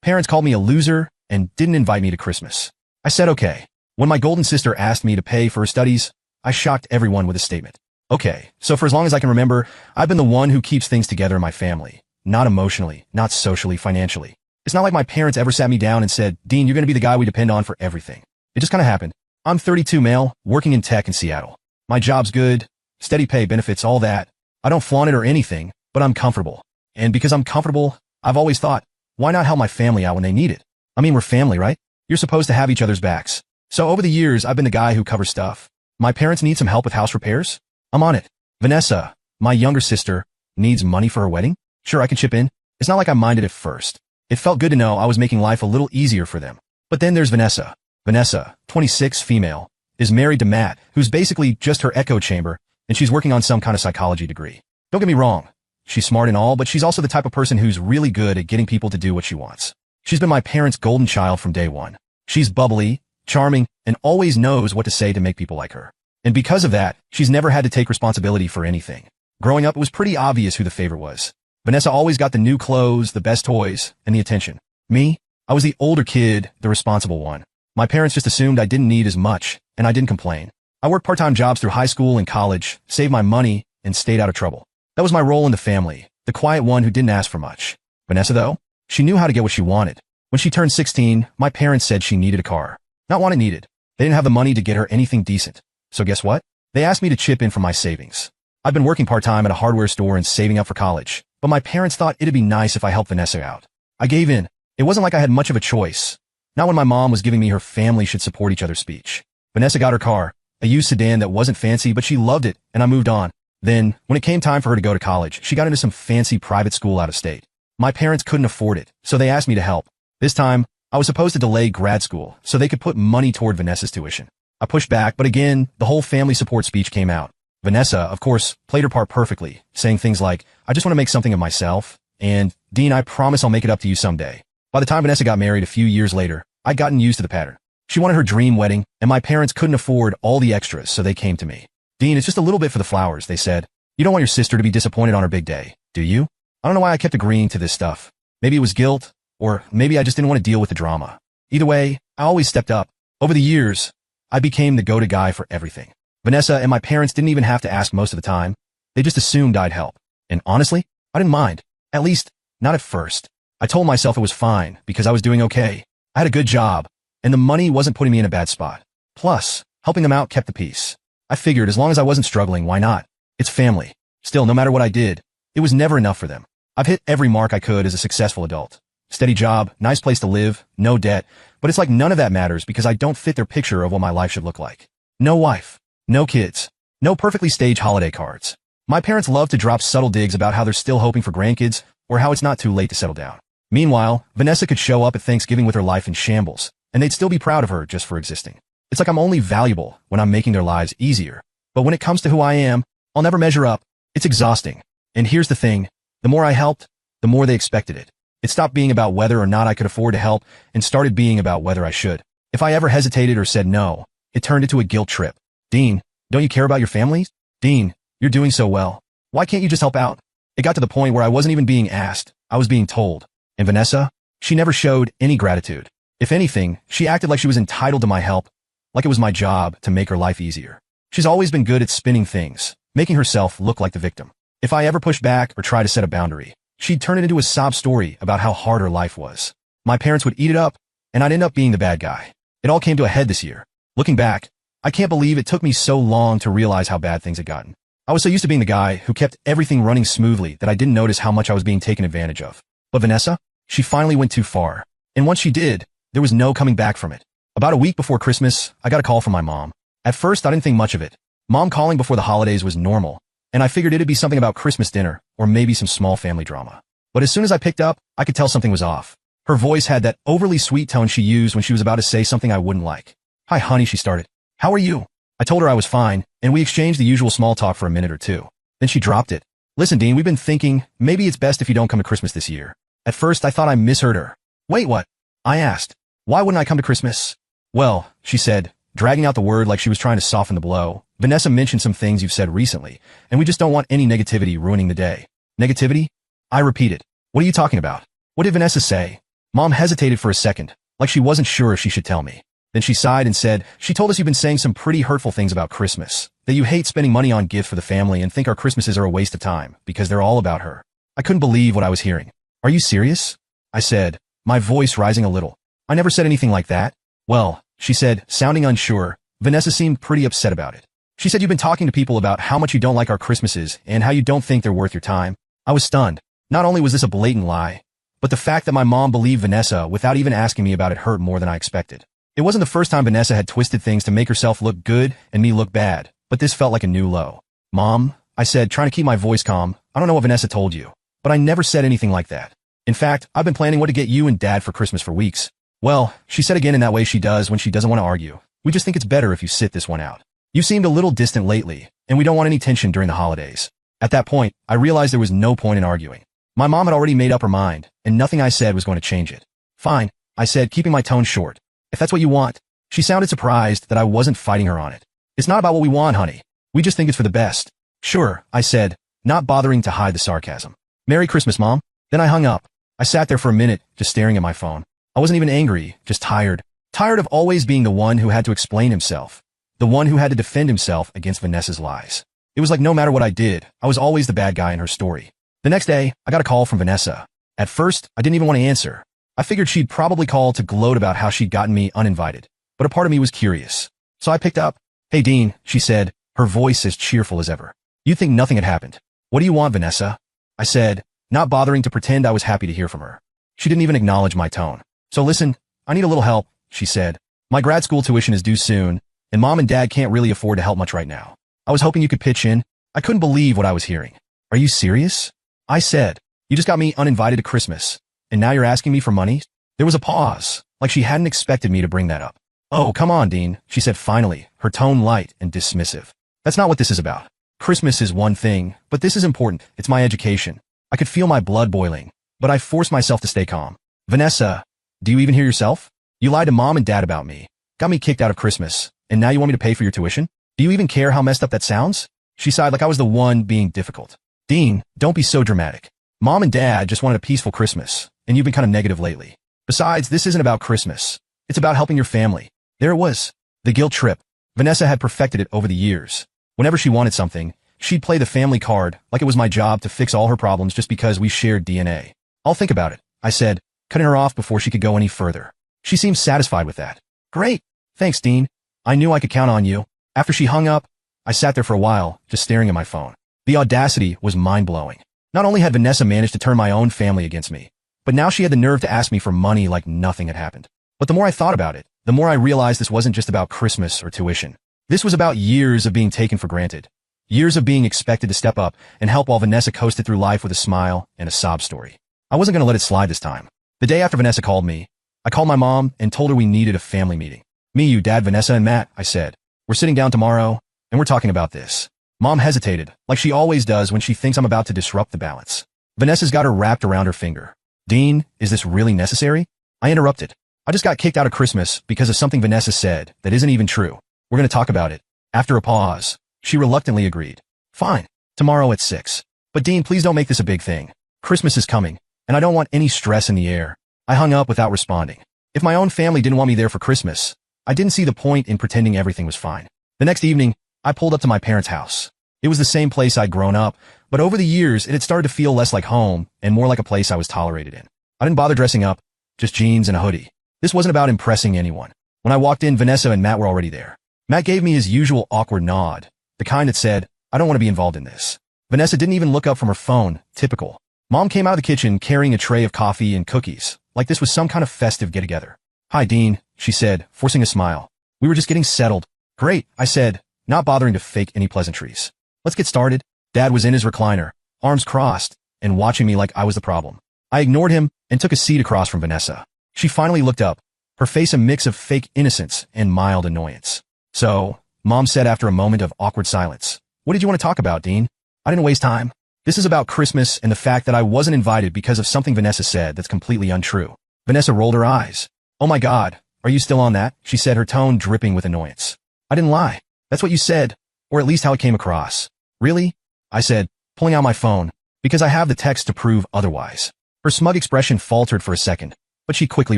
Parents called me a loser and didn't invite me to Christmas. I said okay. When my golden sister asked me to pay for her studies, I shocked everyone with a statement. Okay, so for as long as I can remember, I've been the one who keeps things together in my family. Not emotionally, not socially, financially. It's not like my parents ever sat me down and said, Dean, you're going to be the guy we depend on for everything. It just kind of happened. I'm 32 male, working in tech in Seattle. My job's good, steady pay, benefits, all that. I don't flaunt it or anything, but I'm comfortable. And because I'm comfortable, I've always thought, why not help my family out when they need it? I mean, we're family, right? You're supposed to have each other's backs. So over the years, I've been the guy who covers stuff. My parents need some help with house repairs? I'm on it. Vanessa, my younger sister, needs money for her wedding? Sure, I can chip in. It's not like I minded at first. It felt good to know I was making life a little easier for them. But then there's Vanessa. Vanessa, 26, female, is married to Matt, who's basically just her echo chamber, and she's working on some kind of psychology degree. Don't get me wrong. She's smart and all, but she's also the type of person who's really good at getting people to do what she wants. She's been my parents' golden child from day one. She's bubbly, charming, and always knows what to say to make people like her. And because of that, she's never had to take responsibility for anything. Growing up, it was pretty obvious who the favorite was. Vanessa always got the new clothes, the best toys, and the attention. Me? I was the older kid, the responsible one. My parents just assumed I didn't need as much, and I didn't complain. I worked part-time jobs through high school and college, saved my money, and stayed out of trouble. That was my role in the family, the quiet one who didn't ask for much. Vanessa, though, she knew how to get what she wanted. When she turned 16, my parents said she needed a car. Not what I needed. They didn't have the money to get her anything decent. So guess what? They asked me to chip in from my savings. I'd been working part-time at a hardware store and saving up for college, but my parents thought it'd be nice if I helped Vanessa out. I gave in. It wasn't like I had much of a choice. Not when my mom was giving me her family should support each other speech. Vanessa got her car, a used sedan that wasn't fancy, but she loved it, and I moved on. Then, when it came time for her to go to college, she got into some fancy private school out of state. My parents couldn't afford it, so they asked me to help. This time, I was supposed to delay grad school so they could put money toward Vanessa's tuition. I pushed back, but again, the whole family support speech came out. Vanessa, of course, played her part perfectly, saying things like, I just want to make something of myself, and, Dean, I promise I'll make it up to you someday. By the time Vanessa got married a few years later, I'd gotten used to the pattern. She wanted her dream wedding, and my parents couldn't afford all the extras, so they came to me. Dean, it's just a little bit for the flowers, they said. You don't want your sister to be disappointed on her big day, do you? I don't know why I kept agreeing to this stuff. Maybe it was guilt, or maybe I just didn't want to deal with the drama. Either way, I always stepped up. Over the years, I became the go-to guy for everything. Vanessa and my parents didn't even have to ask most of the time. They just assumed I'd help. And honestly, I didn't mind. At least, not at first. I told myself it was fine because I was doing okay. I had a good job, and the money wasn't putting me in a bad spot. Plus, helping them out kept the peace. I figured as long as I wasn't struggling, why not? It's family. Still, no matter what I did, it was never enough for them. I've hit every mark I could as a successful adult. Steady job, nice place to live, no debt, but it's like none of that matters because I don't fit their picture of what my life should look like. No wife, no kids, no perfectly staged holiday cards. My parents love to drop subtle digs about how they're still hoping for grandkids or how it's not too late to settle down. Meanwhile, Vanessa could show up at Thanksgiving with her life in shambles, and they'd still be proud of her just for existing. It's like I'm only valuable when I'm making their lives easier. But when it comes to who I am, I'll never measure up. It's exhausting. And here's the thing. The more I helped, the more they expected it. It stopped being about whether or not I could afford to help and started being about whether I should. If I ever hesitated or said no, it turned into a guilt trip. Dean, don't you care about your families? Dean, you're doing so well. Why can't you just help out? It got to the point where I wasn't even being asked. I was being told. And Vanessa, she never showed any gratitude. If anything, she acted like she was entitled to my help, like it was my job to make her life easier. She's always been good at spinning things, making herself look like the victim. If I ever pushed back or tried to set a boundary, she'd turn it into a sob story about how hard her life was. My parents would eat it up, and I'd end up being the bad guy. It all came to a head this year. Looking back, I can't believe it took me so long to realize how bad things had gotten. I was so used to being the guy who kept everything running smoothly that I didn't notice how much I was being taken advantage of. But Vanessa, she finally went too far. And once she did, there was no coming back from it. About a week before Christmas, I got a call from my mom. At first, I didn't think much of it. Mom calling before the holidays was normal, and I figured it'd be something about Christmas dinner or maybe some small family drama. But as soon as I picked up, I could tell something was off. Her voice had that overly sweet tone she used when she was about to say something I wouldn't like. Hi, honey, she started. How are you? I told her I was fine, and we exchanged the usual small talk for a minute or two. Then she dropped it. Listen, Dean, we've been thinking, maybe it's best if you don't come to Christmas this year. At first, I thought I misheard her. Wait, what? I asked. Why wouldn't I come to Christmas? Well, she said, dragging out the word like she was trying to soften the blow. Vanessa mentioned some things you've said recently, and we just don't want any negativity ruining the day. Negativity? I repeated. What are you talking about? What did Vanessa say? Mom hesitated for a second, like she wasn't sure if she should tell me. Then she sighed and said, "She told us you've been saying some pretty hurtful things about Christmas, that you hate spending money on gifts for the family and think our Christmases are a waste of time because they're all about her." I couldn't believe what I was hearing. "Are you serious?" I said, my voice rising a little. "I never said anything like that." "Well," she said, sounding unsure. Vanessa seemed pretty upset about it. "She said you've been talking to people about how much you don't like our Christmases and how you don't think they're worth your time." I was stunned. Not only was this a blatant lie, but the fact that my mom believed Vanessa without even asking me about it hurt more than I expected. It wasn't the first time Vanessa had twisted things to make herself look good and me look bad, but this felt like a new low. "Mom," I said, trying to keep my voice calm, "I don't know what Vanessa told you, but I never said anything like that. In fact, I've been planning what to get you and Dad for Christmas for weeks." "Well," she said again in that way she does when she doesn't want to argue, "we just think it's better if you sit this one out. You seemed a little distant lately, and we don't want any tension during the holidays." At that point, I realized there was no point in arguing. My mom had already made up her mind, and nothing I said was going to change it. "Fine," I said, keeping my tone short. "If that's what you want." She sounded surprised that I wasn't fighting her on it. "It's not about what we want, honey. We just think it's for the best." "Sure," I said, not bothering to hide the sarcasm. "Merry Christmas, Mom." Then I hung up. I sat there for a minute, just staring at my phone. I wasn't even angry, just tired. Tired of always being the one who had to explain himself. The one who had to defend himself against Vanessa's lies. It was like no matter what I did, I was always the bad guy in her story. The next day, I got a call from Vanessa. At first, I didn't even want to answer. I figured she'd probably call to gloat about how she'd gotten me uninvited. But a part of me was curious. So I picked up. "Hey, Dean," she said, her voice as cheerful as ever. "You think nothing had happened. What do you want, Vanessa?" I said, not bothering to pretend I was happy to hear from her. She didn't even acknowledge my tone. "So listen, I need a little help," she said. "My grad school tuition is due soon, and Mom and Dad can't really afford to help much right now. I was hoping you could pitch in." I couldn't believe what I was hearing. "Are you serious?" I said. "You just got me uninvited to Christmas, and now you're asking me for money?" There was a pause, like she hadn't expected me to bring that up. "Oh, come on, Dean," she said finally, her tone light and dismissive. "That's not what this is about. Christmas is one thing, but this is important. It's my education." I could feel my blood boiling, but I forced myself to stay calm. "Vanessa, do you even hear yourself? You lied to Mom and Dad about me, got me kicked out of Christmas, and now you want me to pay for your tuition? Do you even care how messed up that sounds?" She sighed like I was the one being difficult. "Dean, don't be so dramatic. Mom and Dad just wanted a peaceful Christmas, and you've been kind of negative lately. Besides, this isn't about Christmas. It's about helping your family." There it was. The guilt trip. Vanessa had perfected it over the years. Whenever she wanted something, she'd play the family card like it was my job to fix all her problems just because we shared DNA. "I'll think about it," I said, cutting her off before she could go any further. She seemed satisfied with that. "Great. Thanks, Dean. I knew I could count on you." After she hung up, I sat there for a while, just staring at my phone. The audacity was mind-blowing. Not only had Vanessa managed to turn my own family against me, but now she had the nerve to ask me for money like nothing had happened. But the more I thought about it, the more I realized this wasn't just about Christmas or tuition. This was about years of being taken for granted. Years of being expected to step up and help while Vanessa coasted through life with a smile and a sob story. I wasn't going to let it slide this time. The day after Vanessa called me, I called my mom and told her we needed a family meeting. "Me, you, Dad, Vanessa, and Matt," I said. "We're sitting down tomorrow, and we're talking about this." Mom hesitated, like she always does when she thinks I'm about to disrupt the balance. Vanessa's got her wrapped around her finger. "Dean, is this really necessary?" I interrupted. "I just got kicked out of Christmas because of something Vanessa said that isn't even true. We're going to talk about it." After a pause, she reluctantly agreed. "Fine, tomorrow at 6. But Dean, please don't make this a big thing. Christmas is coming, and I don't want any stress in the air." I hung up without responding. If my own family didn't want me there for Christmas, I didn't see the point in pretending everything was fine. The next evening, I pulled up to my parents' house. It was the same place I'd grown up, but over the years, it had started to feel less like home and more like a place I was tolerated in. I didn't bother dressing up, just jeans and a hoodie. This wasn't about impressing anyone. When I walked in, Vanessa and Matt were already there. Matt gave me his usual awkward nod, the kind that said, "I don't want to be involved in this." Vanessa didn't even look up from her phone, typical. Mom came out of the kitchen carrying a tray of coffee and cookies, like this was some kind of festive get-together. "Hi, Dean," she said, forcing a smile. "We were just getting settled." "Great," I said, not bothering to fake any pleasantries. "Let's get started." Dad was in his recliner, arms crossed, and watching me like I was the problem. I ignored him and took a seat across from Vanessa. She finally looked up, her face a mix of fake innocence and mild annoyance. "So," Mom said after a moment of awkward silence, "what did you want to talk about, Dean?" I didn't waste time. This is about Christmas and the fact that I wasn't invited because of something Vanessa said that's completely untrue. Vanessa rolled her eyes. "Oh my God, are you still on that?" she said, her tone dripping with annoyance. "I didn't lie. That's what you said, or at least how it came across." "Really?" I said, pulling out my phone, "because I have the text to prove otherwise." Her smug expression faltered for a second, but she quickly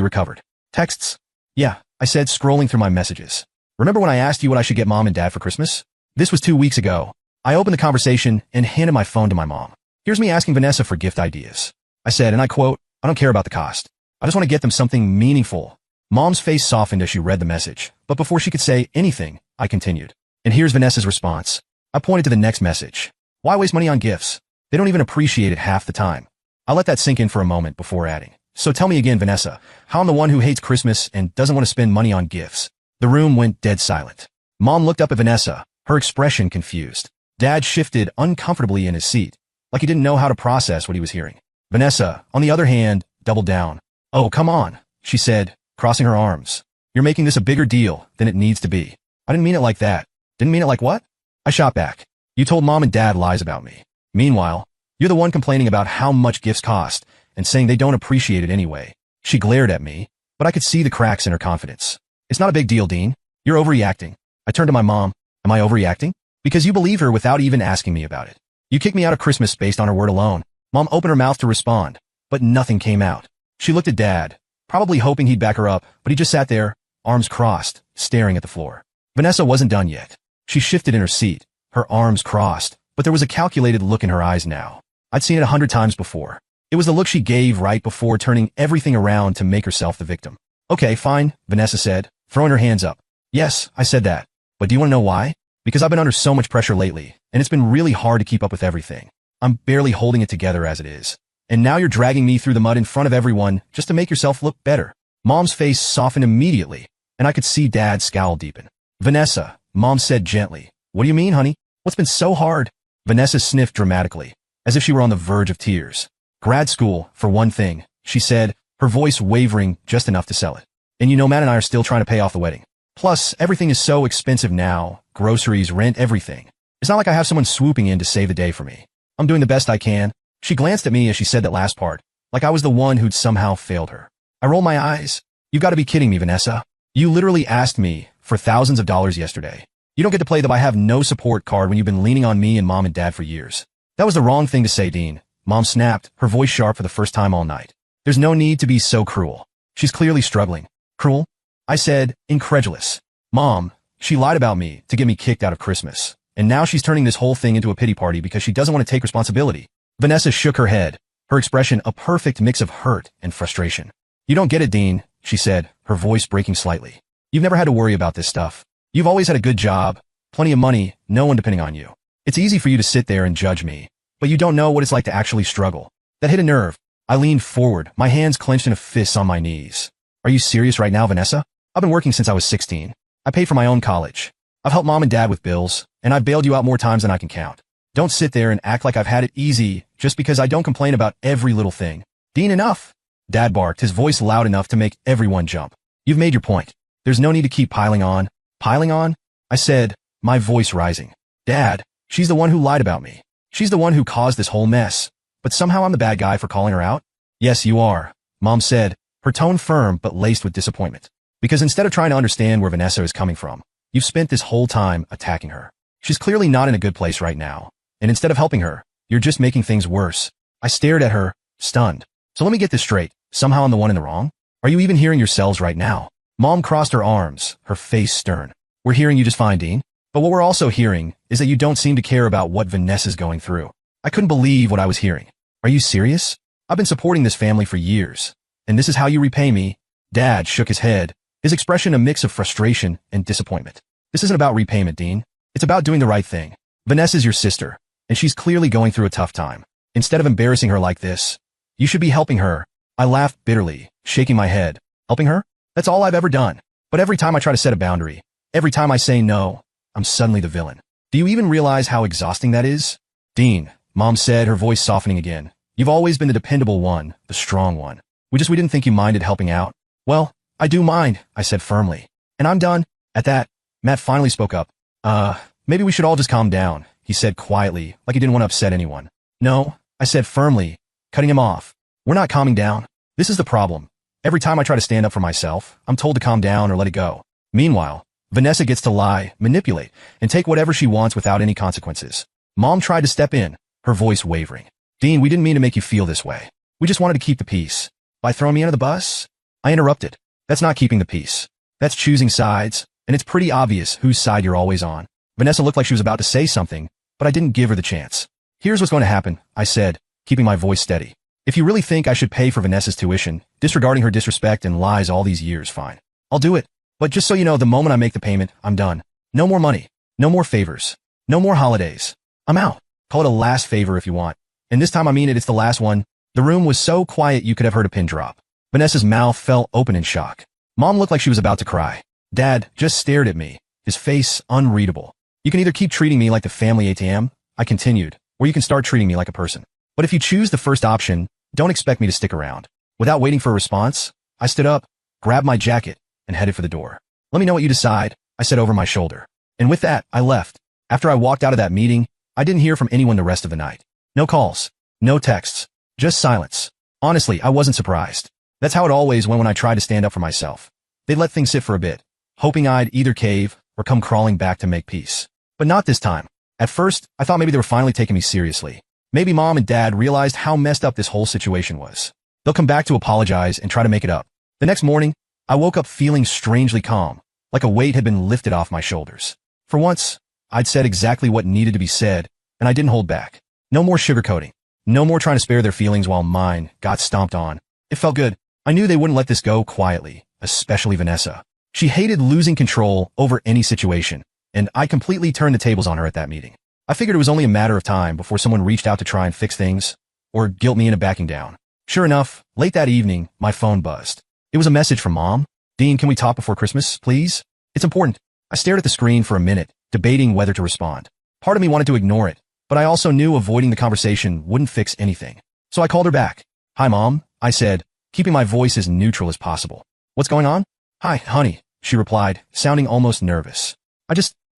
recovered. Texts? Yeah, I said, scrolling through my messages. Remember when I asked you what I should get mom and dad for Christmas? This was 2 weeks ago. I opened the conversation and handed my phone to my mom. Here's me asking Vanessa for gift ideas. I said, and I quote, I don't care about the cost. I just want to get them something meaningful. Mom's face softened as she read the message, but before she could say anything, I continued. And here's Vanessa's response. I pointed to the next message. Why waste money on gifts? They don't even appreciate it half the time. I let that sink in for a moment before adding. So tell me again, Vanessa, how I'm the one who hates Christmas and doesn't want to spend money on gifts. The room went dead silent. Mom looked up at Vanessa, her expression confused. Dad shifted uncomfortably in his seat, like he didn't know how to process what he was hearing. Vanessa, on the other hand, doubled down. Oh, come on, she said, crossing her arms. You're making this a bigger deal than it needs to be. I didn't mean it like that. Didn't mean it like what? I shot back. You told mom and dad lies about me. Meanwhile, you're the one complaining about how much gifts cost and saying they don't appreciate it anyway. She glared at me, but I could see the cracks in her confidence. It's not a big deal, Dean. You're overreacting. I turned to my mom. Am I overreacting? Because you believe her without even asking me about it. You kicked me out of Christmas based on her word alone. Mom opened her mouth to respond, but nothing came out. She looked at Dad, probably hoping he'd back her up, but he just sat there, arms crossed, staring at the floor. Vanessa wasn't done yet. She shifted in her seat, her arms crossed, but there was a calculated look in her eyes now. I'd seen it 100 times before. It was the look she gave right before turning everything around to make herself the victim. Okay, fine, Vanessa said, throwing her hands up. Yes, I said that. But do you want to know why? Because I've been under so much pressure lately, and it's been really hard to keep up with everything. I'm barely holding it together as it is. And now you're dragging me through the mud in front of everyone just to make yourself look better. Mom's face softened immediately, and I could see Dad's scowl deepen. Vanessa, Mom said gently. What do you mean, honey? What's been so hard? Vanessa sniffed dramatically, as if she were on the verge of tears. Grad school, for one thing, she said, her voice wavering just enough to sell it. And you know Matt and I are still trying to pay off the wedding. Plus, everything is so expensive now, groceries, rent, everything. It's not like I have someone swooping in to save the day for me. I'm doing the best I can. She glanced at me as she said that last part, like I was the one who'd somehow failed her. I rolled my eyes. You've got to be kidding me, Vanessa. You literally asked me for thousands of dollars yesterday. You don't get to play the I have no support card when you've been leaning on me and Mom and Dad for years. That was the wrong thing to say, Dean. Mom snapped, her voice sharp for the first time all night. There's no need to be so cruel. She's clearly struggling. Cruel? I said, incredulous. Mom, she lied about me to get me kicked out of Christmas. And now she's turning this whole thing into a pity party because she doesn't want to take responsibility. Vanessa shook her head, her expression a perfect mix of hurt and frustration. You don't get it, Dean, she said, her voice breaking slightly. You've never had to worry about this stuff. You've always had a good job, plenty of money, no one depending on you. It's easy for you to sit there and judge me, but you don't know what it's like to actually struggle. That hit a nerve. I leaned forward, my hands clenched in a fist on my knees. Are you serious right now, Vanessa? I've been working since I was 16. I paid for my own college. I've helped Mom and Dad with bills, and I've bailed you out more times than I can count. Don't sit there and act like I've had it easy just because I don't complain about every little thing. Dean, enough. Dad barked, his voice loud enough to make everyone jump. You've made your point. There's no need to keep piling on. Piling on? I said, my voice rising. Dad, she's the one who lied about me. She's the one who caused this whole mess. But somehow I'm the bad guy for calling her out? Yes, you are, Mom said, her tone firm but laced with disappointment. Because instead of trying to understand where Vanessa is coming from, you've spent this whole time attacking her. She's clearly not in a good place right now. And instead of helping her, you're just making things worse. I stared at her, stunned. So let me get this straight. Somehow I'm the one in the wrong? Are you even hearing yourselves right now? Mom crossed her arms, her face stern. We're hearing you just fine, Dean. But what we're also hearing is that you don't seem to care about what Vanessa's going through. I couldn't believe what I was hearing. Are you serious? I've been supporting this family for years. And this is how you repay me? Dad shook his head, his expression a mix of frustration and disappointment. This isn't about repayment, Dean. It's about doing the right thing. Vanessa's your sister, and she's clearly going through a tough time. Instead of embarrassing her like this, you should be helping her. I laughed bitterly, shaking my head. Helping her? That's all I've ever done. But every time I try to set a boundary, every time I say no, I'm suddenly the villain. Do you even realize how exhausting that is? Dean, Mom said, her voice softening again. You've always been the dependable one, the strong one. We didn't think you minded helping out. Well, I do mind, I said firmly. And I'm done. At that, Matt finally spoke up. Maybe we should all just calm down, he said quietly, like he didn't want to upset anyone. No, I said firmly, cutting him off. We're not calming down. This is the problem. Every time I try to stand up for myself, I'm told to calm down or let it go. Meanwhile, Vanessa gets to lie, manipulate, and take whatever she wants without any consequences. Mom tried to step in, her voice wavering. Dean, we didn't mean to make you feel this way. We just wanted to keep the peace. By throwing me under the bus? I interrupted. That's not keeping the peace. That's choosing sides, and it's pretty obvious whose side you're always on. Vanessa looked like she was about to say something, but I didn't give her the chance. Here's what's going to happen, I said, keeping my voice steady. If you really think I should pay for Vanessa's tuition, disregarding her disrespect and lies all these years, fine. I'll do it. But just so you know, the moment I make the payment, I'm done. No more money. No more favors. No more holidays. I'm out. Call it a last favor if you want. And this time I mean it, it's the last one. The room was so quiet you could have heard a pin drop. Vanessa's mouth fell open in shock. Mom looked like she was about to cry. Dad just stared at me, his face unreadable. You can either keep treating me like the family ATM, I continued, or you can start treating me like a person. But if you choose the first option, don't expect me to stick around. Without waiting for a response, I stood up, grabbed my jacket, and headed for the door. Let me know what you decide, I said over my shoulder. And with that, I left. After I walked out of that meeting, I didn't hear from anyone the rest of the night. No calls, no texts, just silence. Honestly, I wasn't surprised. That's how it always went when I tried to stand up for myself. They'd let things sit for a bit, hoping I'd either cave or come crawling back to make peace. But not this time. At first, I thought maybe they were finally taking me seriously. Maybe Mom and Dad realized how messed up this whole situation was. They'll come back to apologize and try to make it up. The next morning, I woke up feeling strangely calm, like a weight had been lifted off my shoulders. For once, I'd said exactly what needed to be said, and I didn't hold back. No more sugarcoating. No more trying to spare their feelings while mine got stomped on. It felt good. I knew they wouldn't let this go quietly, especially Vanessa. She hated losing control over any situation, and I completely turned the tables on her at that meeting. I figured it was only a matter of time before someone reached out to try and fix things, or guilt me into backing down. Sure enough, late that evening, my phone buzzed. It was a message from Mom. Dean, can we talk before Christmas, please? It's important. I stared at the screen for a minute, debating whether to respond. Part of me wanted to ignore it, but I also knew avoiding the conversation wouldn't fix anything. So I called her back. Hi, Mom, I said, keeping my voice as neutral as possible. What's going on? Hi, honey, she replied, sounding almost nervous.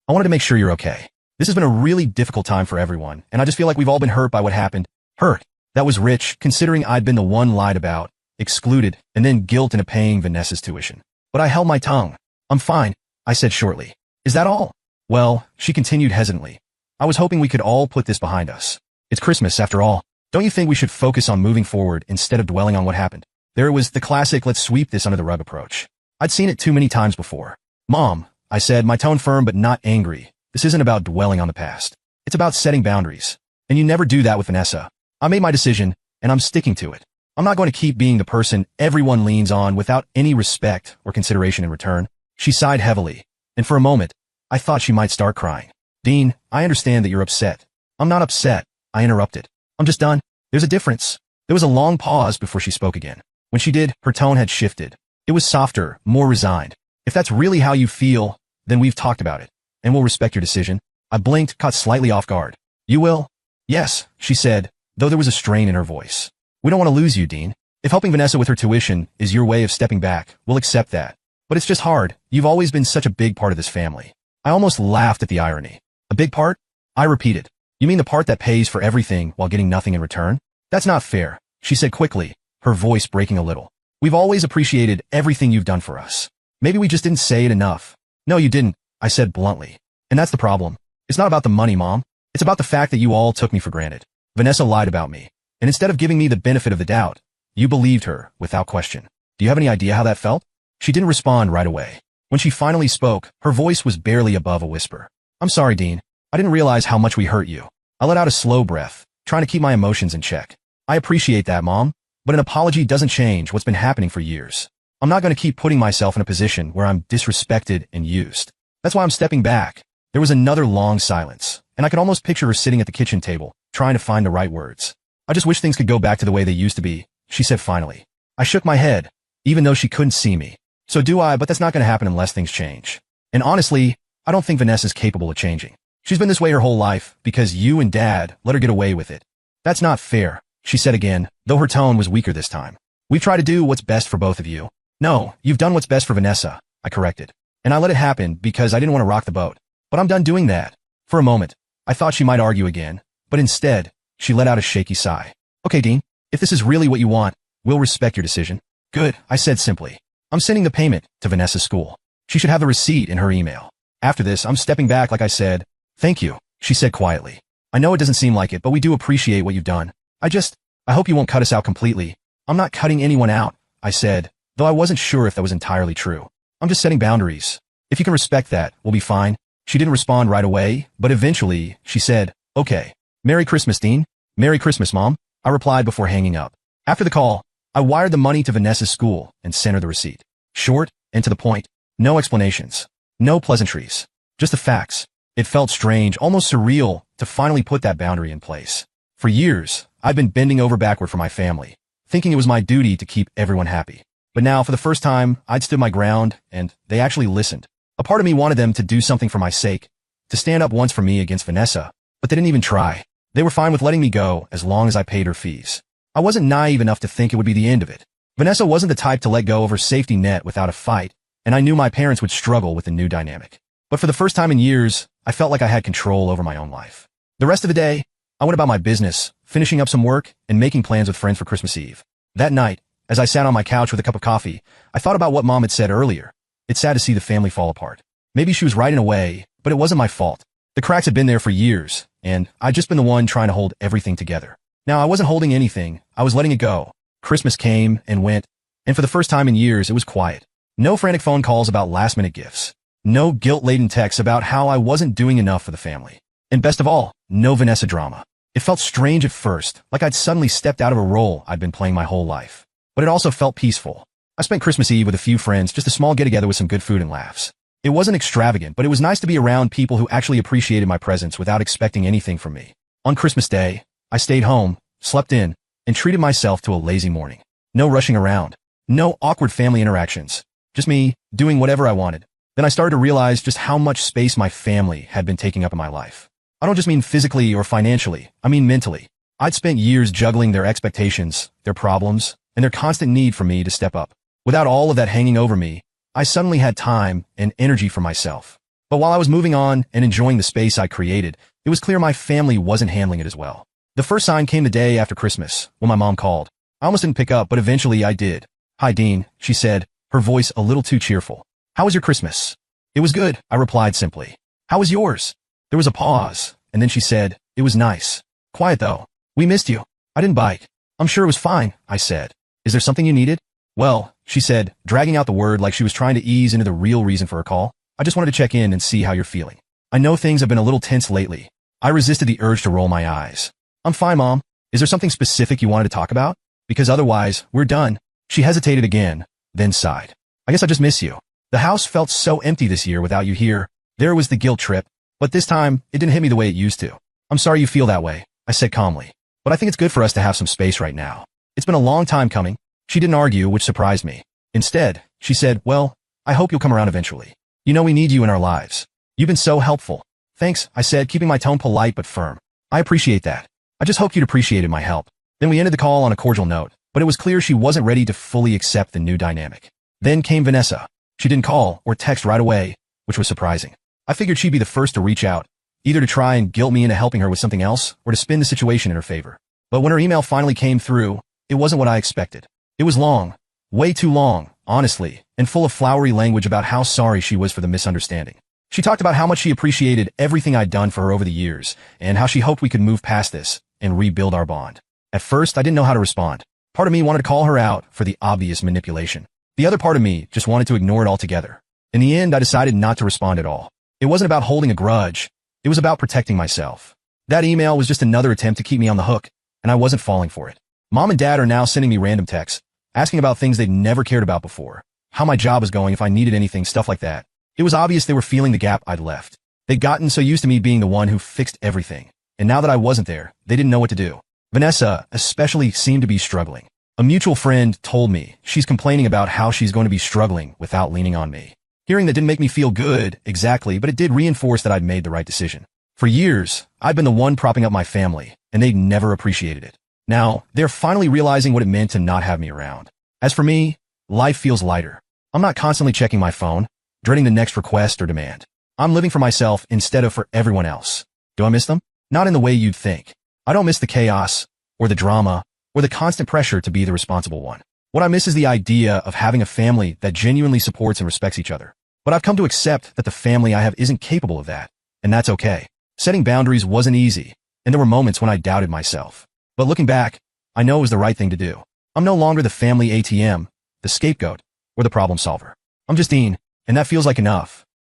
I wanted to make sure you're okay. This has been a really difficult time for everyone, and I just feel like we've all been hurt by what happened. Hurt. That was rich, considering I'd been the one lied about, excluded, and then guilt into paying Vanessa's tuition. But I held my tongue. I'm fine, I said shortly. Is that all? Well, she continued hesitantly. I was hoping we could all put this behind us. It's Christmas, after all. Don't you think we should focus on moving forward instead of dwelling on what happened? There was the classic let's sweep this under the rug approach. I'd seen it too many times before. Mom, I said, my tone firm but not angry. This isn't about dwelling on the past. It's about setting boundaries. And you never do that with Vanessa. I made my decision, and I'm sticking to it. I'm not going to keep being the person everyone leans on without any respect or consideration in return. She sighed heavily, and for a moment, I thought she might start crying. Dean, I understand that you're upset. I'm not upset, I interrupted. I'm just done. There's a difference. There was a long pause before she spoke again. When she did, her tone had shifted. It was softer, more resigned. If that's really how you feel, then we've talked about it, and we'll respect your decision. I blinked, caught slightly off guard. You will? Yes, she said, though there was a strain in her voice. We don't want to lose you, Dean. If helping Vanessa with her tuition is your way of stepping back, we'll accept that. But it's just hard. You've always been such a big part of this family. I almost laughed at the irony. A big part? I repeated. You mean the part that pays for everything while getting nothing in return? That's not fair, she said quickly, her voice breaking a little. We've always appreciated everything you've done for us. Maybe we just didn't say it enough. No, you didn't, I said bluntly. And that's the problem. It's not about the money, Mom. It's about the fact that you all took me for granted. Vanessa lied about me. And instead of giving me the benefit of the doubt, you believed her without question. Do you have any idea how that felt? She didn't respond right away. When she finally spoke, her voice was barely above a whisper. I'm sorry, Dean. I didn't realize how much we hurt you. I let out a slow breath, trying to keep my emotions in check. I appreciate that, Mom, but an apology doesn't change what's been happening for years. I'm not going to keep putting myself in a position where I'm disrespected and used. That's why I'm stepping back. There was another long silence, and I could almost picture her sitting at the kitchen table, trying to find the right words. I just wish things could go back to the way they used to be, she said finally. I shook my head, even though she couldn't see me. So do I, but that's not going to happen unless things change. And honestly, I don't think Vanessa's capable of changing. She's been this way her whole life because you and Dad let her get away with it. That's not fair, she said again, though her tone was weaker this time. We've tried to do what's best for both of you. No, you've done what's best for Vanessa, I corrected. And I let it happen because I didn't want to rock the boat. But I'm done doing that. For a moment, I thought she might argue again, but instead, she let out a shaky sigh. Okay, Dean, if this is really what you want, we'll respect your decision. Good, I said simply. I'm sending the payment to Vanessa's school. She should have the receipt in her email. After this, I'm stepping back like I said. Thank you, she said quietly. I know it doesn't seem like it, but we do appreciate what you've done. I hope you won't cut us out completely. I'm not cutting anyone out, I said, though I wasn't sure if that was entirely true. I'm just setting boundaries. If you can respect that, we'll be fine. She didn't respond right away, but eventually, she said, okay. Merry Christmas, Dean. Merry Christmas, Mom. I replied before hanging up. After the call, I wired the money to Vanessa's school and sent her the receipt. Short and to the point. No explanations. No pleasantries. Just the facts. It felt strange, almost surreal, to finally put that boundary in place. For years, I've been bending over backward for my family, thinking it was my duty to keep everyone happy. But now, for the first time, I'd stood my ground, and they actually listened. A part of me wanted them to do something for my sake, to stand up once for me against Vanessa, but they didn't even try. They were fine with letting me go as long as I paid her fees. I wasn't naive enough to think it would be the end of it. Vanessa wasn't the type to let go of her safety net without a fight, and I knew my parents would struggle with the new dynamic. But for the first time in years, I felt like I had control over my own life. The rest of the day, I went about my business, finishing up some work and making plans with friends for Christmas Eve. That night, as I sat on my couch with a cup of coffee, I thought about what Mom had said earlier. It's sad to see the family fall apart. Maybe she was right in a way, but it wasn't my fault. The cracks had been there for years, and I'd just been the one trying to hold everything together. Now, I wasn't holding anything. I was letting it go. Christmas came and went, and for the first time in years, it was quiet. No frantic phone calls about last-minute gifts. No guilt-laden texts about how I wasn't doing enough for the family. And best of all, no Vanessa drama. It felt strange at first, like I'd suddenly stepped out of a role I'd been playing my whole life. But it also felt peaceful. I spent Christmas Eve with a few friends, just a small get-together with some good food and laughs. It wasn't extravagant, but it was nice to be around people who actually appreciated my presence without expecting anything from me. On Christmas Day, I stayed home, slept in, and treated myself to a lazy morning. No rushing around. No awkward family interactions. Just me, doing whatever I wanted. Then I started to realize just how much space my family had been taking up in my life. I don't just mean physically or financially, I mean mentally. I'd spent years juggling their expectations, their problems, and their constant need for me to step up. Without all of that hanging over me, I suddenly had time and energy for myself. But while I was moving on and enjoying the space I created, it was clear my family wasn't handling it as well. The first sign came the day after Christmas, when my mom called. I almost didn't pick up, but eventually I did. Hi, Dean, she said, her voice a little too cheerful. How was your Christmas? It was good, I replied simply. How was yours? There was a pause, and then she said, it was nice. Quiet though. We missed you. I didn't bite. I'm sure it was fine, I said. Is there something you needed? Well, she said, dragging out the word like she was trying to ease into the real reason for her call. I just wanted to check in and see how you're feeling. I know things have been a little tense lately. I resisted the urge to roll my eyes. I'm fine, Mom. Is there something specific you wanted to talk about? Because otherwise, we're done. She hesitated again, then sighed. I guess I just miss you. The house felt so empty this year without you here. There was the guilt trip, but this time, it didn't hit me the way it used to. I'm sorry you feel that way, I said calmly. But I think it's good for us to have some space right now. It's been a long time coming. She didn't argue, which surprised me. Instead, she said, well, I hope you'll come around eventually. You know we need you in our lives. You've been so helpful. Thanks, I said, keeping my tone polite but firm. I appreciate that. I just hoped you'd appreciated my help. Then we ended the call on a cordial note, but it was clear she wasn't ready to fully accept the new dynamic. Then came Vanessa. She didn't call or text right away, which was surprising. I figured she'd be the first to reach out, either to try and guilt me into helping her with something else or to spin the situation in her favor. But when her email finally came through, it wasn't what I expected. It was long, way too long, honestly, and full of flowery language about how sorry she was for the misunderstanding. She talked about how much she appreciated everything I'd done for her over the years, and how she hoped we could move past this and rebuild our bond. At first, I didn't know how to respond. Part of me wanted to call her out for the obvious manipulation. The other part of me just wanted to ignore it altogether. In the end, I decided not to respond at all. It wasn't about holding a grudge. It was about protecting myself. That email was just another attempt to keep me on the hook, and I wasn't falling for it. Mom and Dad are now sending me random texts, asking about things they'd never cared about before, how my job was going, if I needed anything, stuff like that. It was obvious they were feeling the gap I'd left. They'd gotten so used to me being the one who fixed everything, and now that I wasn't there, they didn't know what to do. Vanessa, especially, seemed to be struggling. A mutual friend told me she's complaining about how she's going to be struggling without leaning on me. Hearing that didn't make me feel good, exactly, but it did reinforce that I'd made the right decision. For years, I'd been the one propping up my family, and they'd never appreciated it. Now, they're finally realizing what it meant to not have me around. As for me, life feels lighter. I'm not constantly checking my phone, dreading the next request or demand. I'm living for myself instead of for everyone else. Do I miss them? Not in the way you'd think. I don't miss the chaos, or the drama, or the constant pressure to be the responsible one. What I miss is the idea of having a family that genuinely supports and respects each other. But I've come to accept that the family I have isn't capable of that, and that's okay. Setting boundaries wasn't easy, and there were moments when I doubted myself. But looking back, I know it was the right thing to do. I'm no longer the family ATM, the scapegoat, or the problem solver. I'm just Dean, and that feels like enough.